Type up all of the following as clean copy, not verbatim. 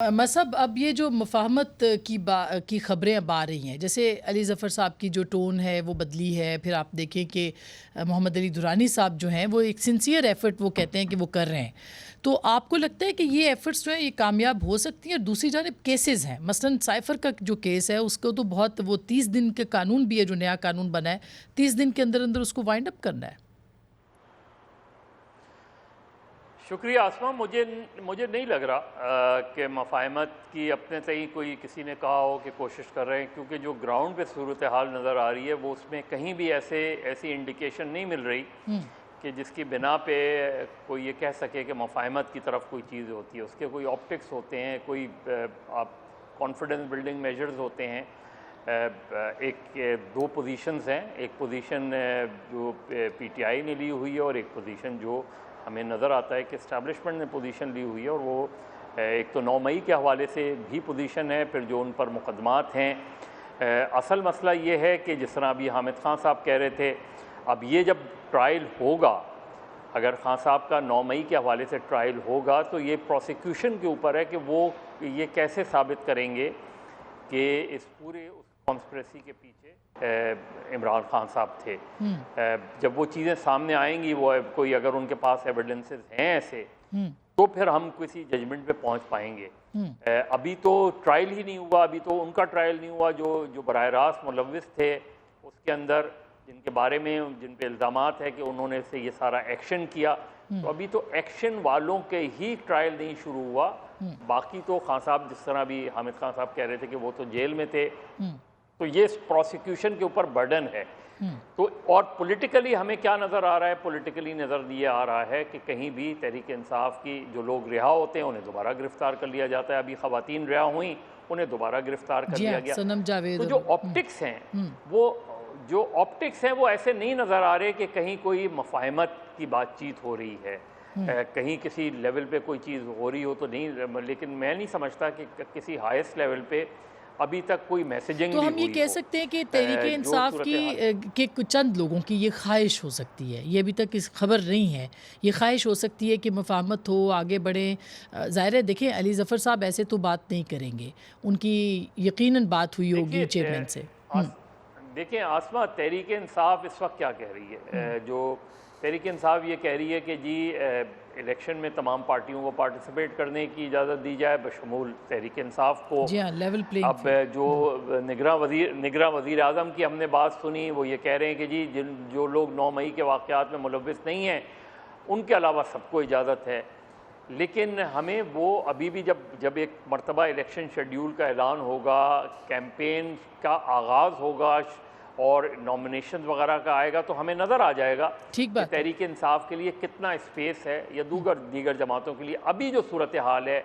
मसहब अब ये जो मुफ़ाहमत की ख़बरें अब आ रही हैं, जैसे अली ज़फ़र साहब की जो टोन है वो बदली है। फिर आप देखें कि मोहम्मद अली दुरानी साहब जो हैं वो एक सिंसियर एफ़र्ट वो कहते हैं कि वो कर रहे हैं। तो आपको लगता है कि ये एफ़र्ट्स जो हैं ये कामयाब हो सकती हैं? और दूसरी जानिब केसेस हैं, मसलन साइफ़र का जो केस है उसको तो बहुत वो 30 दिन का कानून भी है जो नया कानून बना है, 30 दिन के अंदर अंदर उसको वाइंड अप करना है। शुक्रिया आसमा। मुझे मुझे नहीं लग रहा कि मफाहमत की अपने से ही कोई किसी ने कहा हो कि कोशिश कर रहे हैं, क्योंकि जो ग्राउंड पे सूरत हाल नज़र आ रही है वो उसमें कहीं भी ऐसी इंडिकेशन नहीं मिल रही कि जिसकी बिना पे कोई ये कह सके कि मफाहमत की तरफ कोई चीज़ होती है। उसके कोई ऑप्टिक्स होते हैं, कोई आप कॉन्फिडेंस बिल्डिंग मेजर्स होते हैं। दो पोजीशंस हैं, एक पोजीशन जो पीटीआई ने ली हुई है और एक पोजीशन जो हमें नज़र आता है कि इस्टेब्लिशमेंट ने पोजीशन ली हुई है। और वो एक तो 9 मई के हवाले से भी पोजीशन है, फिर जो उन पर मुकदमात हैं। असल मसला ये है कि जिस तरह अभी हामिद खान साहब कह रहे थे, अब ये जब ट्रायल होगा, अगर खान साहब का 9 मई के हवाले से ट्रायल होगा तो ये प्रोसिक्यूशन के ऊपर है कि वो ये कैसे साबित करेंगे कि इस पूरे उस कॉन्स्पिरेसी के पीछे इमरान खान साहब थे। जब वो चीज़ें सामने आएंगी, वो कोई अगर उनके पास एविडेंसेस हैं ऐसे, तो फिर हम किसी जजमेंट पे पहुंच पाएंगे। अभी तो ट्रायल ही नहीं हुआ, अभी तो उनका ट्रायल नहीं हुआ जो बराह रास्त मुलव्विस थे उसके अंदर, जिनके बारे में जिन पे इल्ज़ामात है कि उन्होंने से ये सारा एक्शन किया। तो अभी तो एक्शन वालों के ही ट्रायल नहीं शुरू हुआ। बाकी तो खान साहब, जिस तरह भी हामिद खान साहब कह रहे थे कि वो तो जेल में थे, तो ये प्रोसिक्यूशन के ऊपर बर्डन है। तो और पॉलिटिकली हमें क्या नज़र आ रहा है? पॉलिटिकली नज़र ये आ रहा है कि कहीं भी तहरीक इंसाफ की जो लोग रिहा होते हैं उन्हें दोबारा गिरफ्तार कर लिया जाता है। अभी ख़वातीन रिहा हुई, उन्हें दोबारा गिरफ्तार कर लिया गया। सनम जावेद तो जो ऑप्टिक्स हैं वो ऐसे नहीं नज़र आ रहे कि कहीं कोई मफाहमत की बातचीत हो रही है, कहीं किसी लेवल पे कोई चीज़ हो रही हो तो नहीं। लेकिन मैं नहीं समझता कि किसी हाईएस्ट लेवल पे अभी तक कोई मैसेजिंग तो भी हम ये हुई कह हो। सकते हैं कि तहरीक इंसाफ की के चंद लोगों की ये ख्वाहिश हो सकती है, ये अभी तक इस खबर नहीं है, ये ख्वाहिश हो सकती है कि मुफाहमत हो, आगे बढ़ें। ज़ाहिर है, देखें अली ज़फ़र साहब ऐसे तो बात नहीं करेंगे, उनकी यकीनन बात हुई होगी चेयरमैन से। देखिए आसमा, तहरीक इंसाफ इस वक्त क्या कह रही है? जो तहरीक इंसाफ ये कह रही है कि जी इलेक्शन में तमाम पार्टियों को पार्टिसिपेट करने की इजाज़त दी जाए, बशमूल तहरीक इंसाफ को। जी हाँ, लेवल प्लेइंग अब जो निगरां वज़ीर आज़म की हमने बात सुनी, वो ये कह रहे हैं कि जी जो लोग 9 मई के वाक़यात में मुलव्विस नहीं हैं उनके अलावा सबको इजाज़त है। लेकिन हमें वो अभी भी जब एक मरतबा इलेक्शन शेड्यूल का ऐलान होगा, कैंपेन का आगाज़ होगा और नॉमिनेशन वगैरह का आएगा, तो हमें नज़र आ जाएगा कि तहरीक इंसाफ के लिए कितना स्पेस है या दीगर जमातों के लिए। अभी जो सूरत हाल है,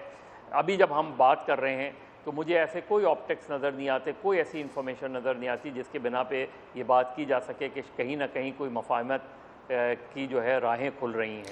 अभी जब हम बात कर रहे हैं, तो मुझे ऐसे कोई ऑप्टिक्स नज़र नहीं आते, कोई ऐसी इन्फॉर्मेशन नज़र नहीं आती जिसके बिना पे ये बात की जा सके कि कहीं ना कहीं कोई मफाहमत की जो है राहें खुल रही हैं।